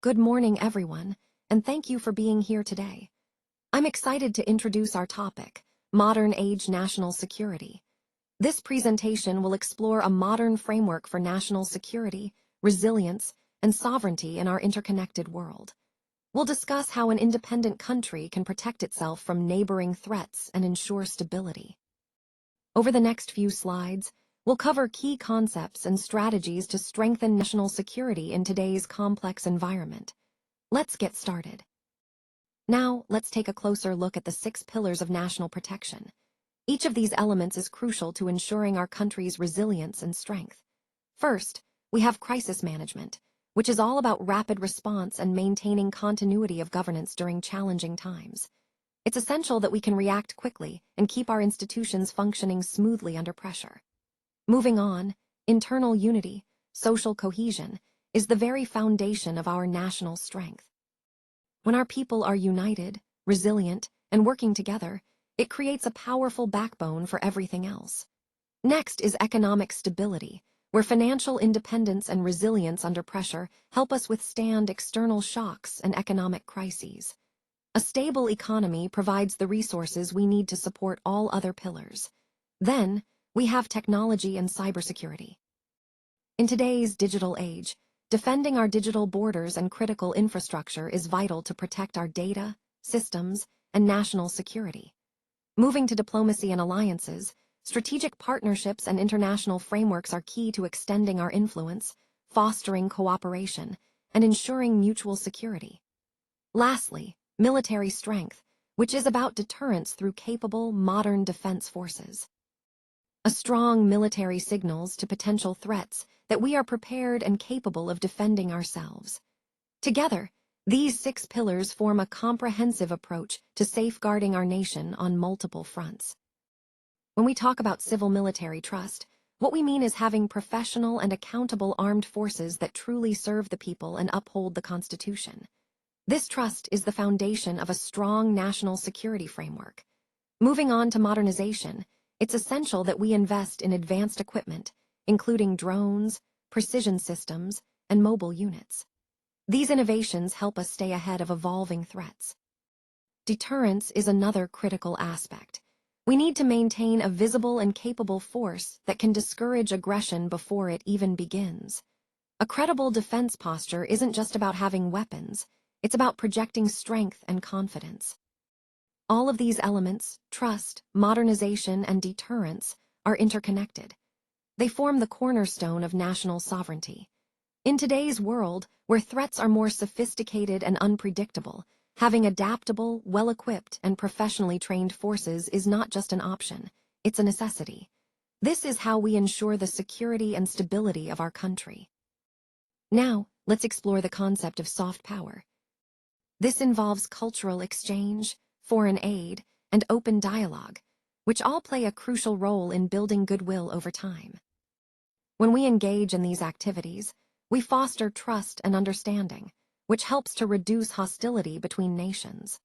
Good morning, everyone, and thank you for being here today. I'm excited to introduce our topic, Modern Age National Security. This presentation will explore a modern framework for national security, resilience, and sovereignty in our interconnected world. We'll discuss how an independent country can protect itself from neighboring threats and ensure stability. Over the next few slides, we'll cover key concepts and strategies to strengthen national security in today's complex environment. Let's get started. Now, let's take a closer look at the 6 pillars of national protection. Each of these elements is crucial to ensuring our country's resilience and strength. First, we have crisis management, which is all about rapid response and maintaining continuity of governance during challenging times. It's essential that we can react quickly and keep our institutions functioning smoothly under pressure. Moving on, internal unity, social cohesion, is the very foundation of our national strength. When our people are united, resilient, and working together, it creates a powerful backbone for everything else. Next is economic stability, where financial independence and resilience under pressure help us withstand external shocks and economic crises. A stable economy provides the resources we need to support all other pillars. Then, we have technology and cybersecurity. In today's digital age, defending our digital borders and critical infrastructure is vital to protect our data, systems, and national security. Moving to diplomacy and alliances, strategic partnerships and international frameworks are key to extending our influence, fostering cooperation, and ensuring mutual security. Lastly, military strength, which is about deterrence through capable, modern defense forces. A strong military signals to potential threats that we are prepared and capable of defending ourselves. Together, these 6 pillars form a comprehensive approach to safeguarding our nation on multiple fronts. When we talk about civil-military trust, what we mean is having professional and accountable armed forces that truly serve the people and uphold the Constitution. This trust is the foundation of a strong national security framework. Moving on to modernization, it's essential that we invest in advanced equipment, including drones, precision systems, and mobile units. These innovations help us stay ahead of evolving threats. Deterrence is another critical aspect. We need to maintain a visible and capable force that can discourage aggression before it even begins. A credible defense posture isn't just about having weapons, it's about projecting strength and confidence. All of these elements, trust, modernization, and deterrence, are interconnected. They form the cornerstone of national sovereignty. In today's world, where threats are more sophisticated and unpredictable, having adaptable, well-equipped, and professionally trained forces is not just an option, it's a necessity. This is how we ensure the security and stability of our country. Now, let's explore the concept of soft power. This involves cultural exchange, foreign aid, and open dialogue, which all play a crucial role in building goodwill over time. When we engage in these activities, we foster trust and understanding, which helps to reduce hostility between nations.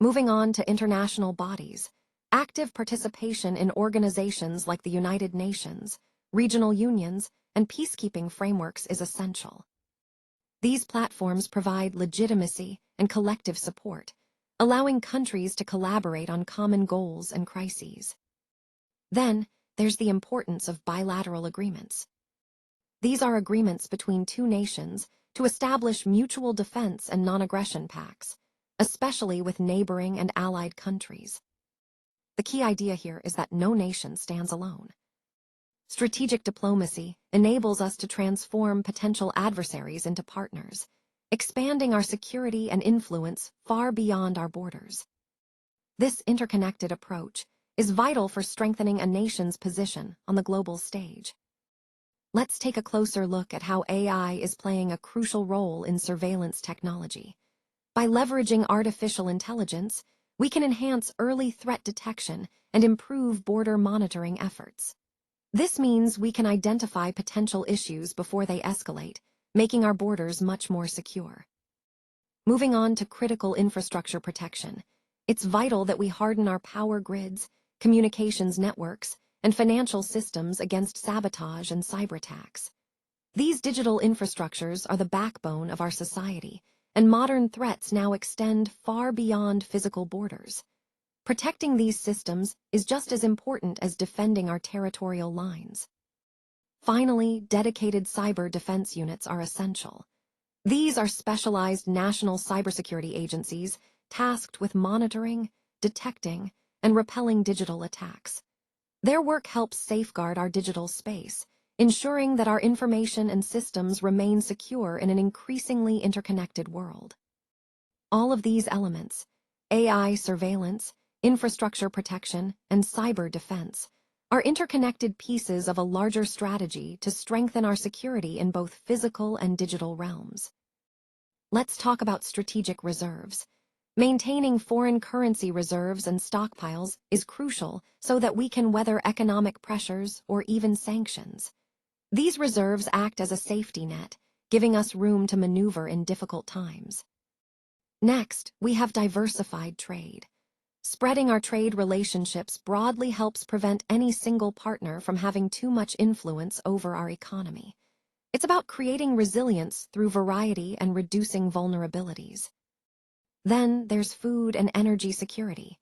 Moving on to international bodies, active participation in organizations like the United Nations, regional unions, and peacekeeping frameworks is essential. These platforms provide legitimacy and collective support, allowing countries to collaborate on common goals and crises. Then, there's the importance of bilateral agreements. These are agreements between 2 nations to establish mutual defense and non-aggression pacts, especially with neighboring and allied countries. The key idea here is that no nation stands alone. Strategic diplomacy enables us to transform potential adversaries into partners, expanding our security and influence far beyond our borders. This interconnected approach is vital for strengthening a nation's position on the global stage. Let's take a closer look at how AI is playing a crucial role in surveillance technology. By leveraging artificial intelligence, we can enhance early threat detection and improve border monitoring efforts. This means we can identify potential issues before they escalate, making our borders much more secure. Moving on to critical infrastructure protection, it's vital that we harden our power grids, communications networks, and financial systems against sabotage and cyber attacks. These digital infrastructures are the backbone of our society, and modern threats now extend far beyond physical borders. Protecting these systems is just as important as defending our territorial lines. Finally, dedicated cyber defense units are essential. These are specialized national cybersecurity agencies tasked with monitoring, detecting, and repelling digital attacks. Their work helps safeguard our digital space, ensuring that our information and systems remain secure in an increasingly interconnected world. All of these elements, AI surveillance, infrastructure protection, and cyber defense, are interconnected pieces of a larger strategy to strengthen our security in both physical and digital realms. Let's talk about strategic reserves. Maintaining foreign currency reserves and stockpiles is crucial so that we can weather economic pressures or even sanctions. These reserves act as a safety net, giving us room to maneuver in difficult times. Next, we have diversified trade. Spreading our trade relationships broadly helps prevent any single partner from having too much influence over our economy. It's about creating resilience through variety and reducing vulnerabilities. Then there's food and energy security.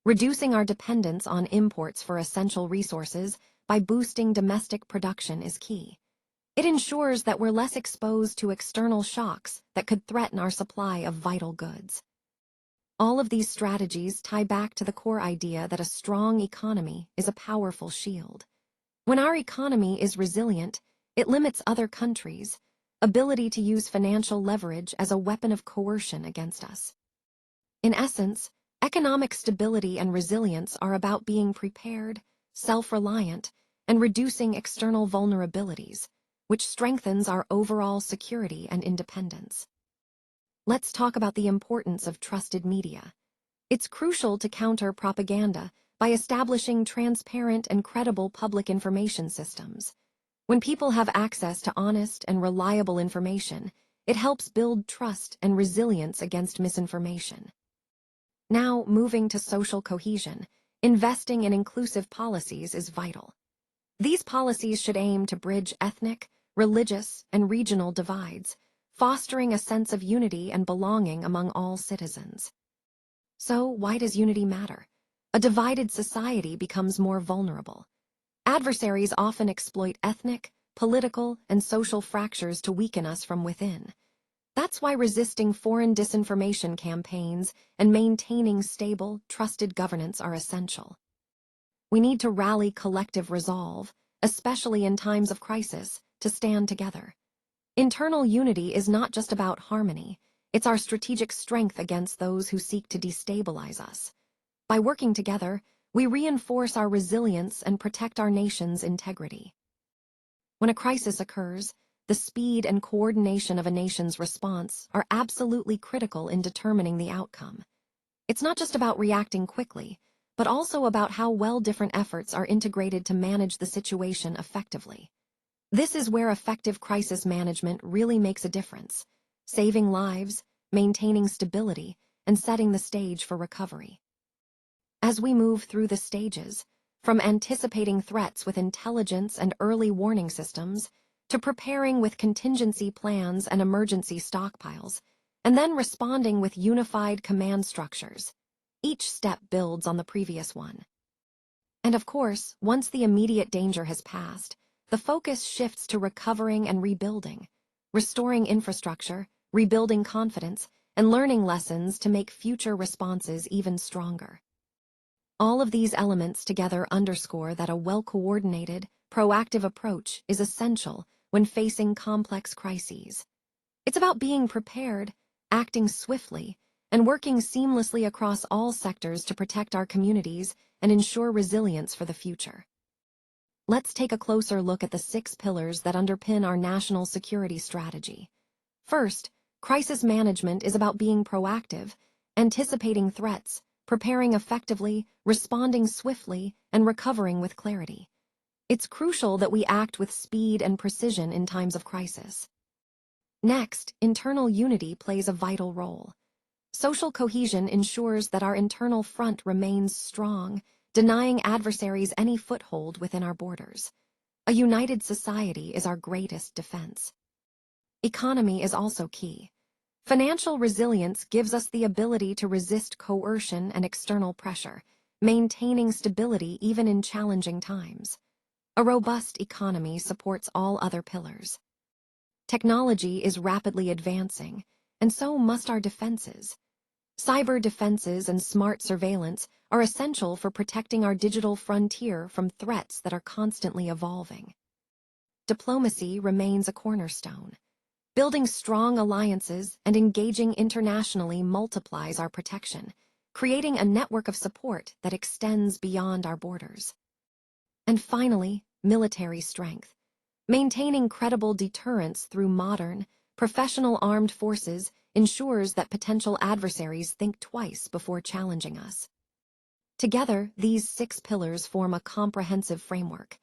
Reducing our dependence on imports for essential resources by boosting domestic production is key. It ensures that we're less exposed to external shocks that could threaten our supply of vital goods. All of these strategies tie back to the core idea that a strong economy is a powerful shield. When our economy is resilient, it limits other countries' ability to use financial leverage as a weapon of coercion against us. In essence, economic stability and resilience are about being prepared, self-reliant, and reducing external vulnerabilities, which strengthens our overall security and independence. Let's talk about the importance of trusted media. It's crucial to counter propaganda by establishing transparent and credible public information systems. When people have access to honest and reliable information, it helps build trust and resilience against misinformation. Now, moving to social cohesion, investing in inclusive policies is vital. These policies should aim to bridge ethnic, religious, and regional divides, fostering a sense of unity and belonging among all citizens. So, why does unity matter? A divided society becomes more vulnerable. Adversaries often exploit ethnic, political, and social fractures to weaken us from within. That's why resisting foreign disinformation campaigns and maintaining stable, trusted governance are essential. We need to rally collective resolve, especially in times of crisis, to stand together. Internal unity is not just about harmony, it's our strategic strength against those who seek to destabilize us. By working together, we reinforce our resilience and protect our nation's integrity. When a crisis occurs, the speed and coordination of a nation's response are absolutely critical in determining the outcome. It's not just about reacting quickly, but also about how well different efforts are integrated to manage the situation effectively. This is where effective crisis management really makes a difference, saving lives, maintaining stability, and setting the stage for recovery. As we move through the stages, from anticipating threats with intelligence and early warning systems, to preparing with contingency plans and emergency stockpiles, and then responding with unified command structures, each step builds on the previous one. And of course, once the immediate danger has passed, the focus shifts to recovering and rebuilding, restoring infrastructure, rebuilding confidence, and learning lessons to make future responses even stronger. All of these elements together underscore that a well-coordinated, proactive approach is essential when facing complex crises. It's about being prepared, acting swiftly, and working seamlessly across all sectors to protect our communities and ensure resilience for the future. Let's take a closer look at the 6 pillars that underpin our national security strategy. First, crisis management is about being proactive, anticipating threats, preparing effectively, responding swiftly, and recovering with clarity. It's crucial that we act with speed and precision in times of crisis. Next, internal unity plays a vital role. Social cohesion ensures that our internal front remains strong, denying adversaries any foothold within our borders. A united society is our greatest defense. Economy is also key. Financial resilience gives us the ability to resist coercion and external pressure, maintaining stability even in challenging times. A robust economy supports all other pillars. Technology is rapidly advancing, and so must our defenses. Cyber defenses and smart surveillance are essential for protecting our digital frontier from threats that are constantly evolving. Diplomacy remains a cornerstone. Building strong alliances and engaging internationally multiplies our protection, creating a network of support that extends beyond our borders. And finally, military strength. Maintaining credible deterrence through modern, professional armed forces ensures that potential adversaries think twice before challenging us. Together, these 6 pillars form a comprehensive framework.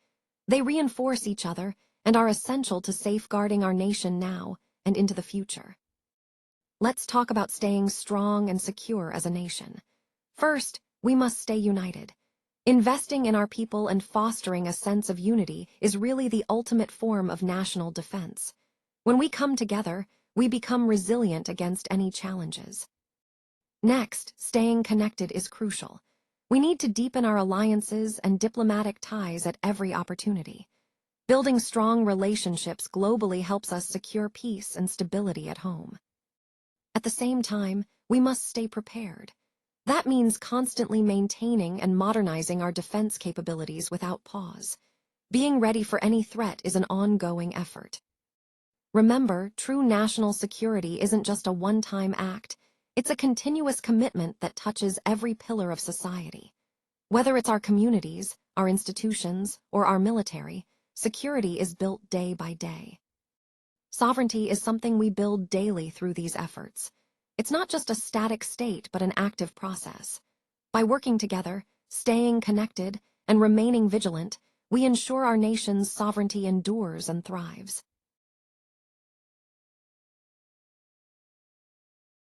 They reinforce each other and are essential to safeguarding our nation now and into the future. Let's talk about staying strong and secure as a nation. First, we must stay united. Investing in our people and fostering a sense of unity is really the ultimate form of national defense. When we come together, we become resilient against any challenges. Next, staying connected is crucial. We need to deepen our alliances and diplomatic ties at every opportunity. Building strong relationships globally helps us secure peace and stability at home. At the same time, we must stay prepared. That means constantly maintaining and modernizing our defense capabilities without pause. Being ready for any threat is an ongoing effort. Remember, true national security isn't just a one-time act. It's a continuous commitment that touches every pillar of society. Whether it's our communities, our institutions, or our military, security is built day by day. Sovereignty is something we build daily through these efforts. It's not just a static state, but an active process. By working together, staying connected, and remaining vigilant, we ensure our nation's sovereignty endures and thrives.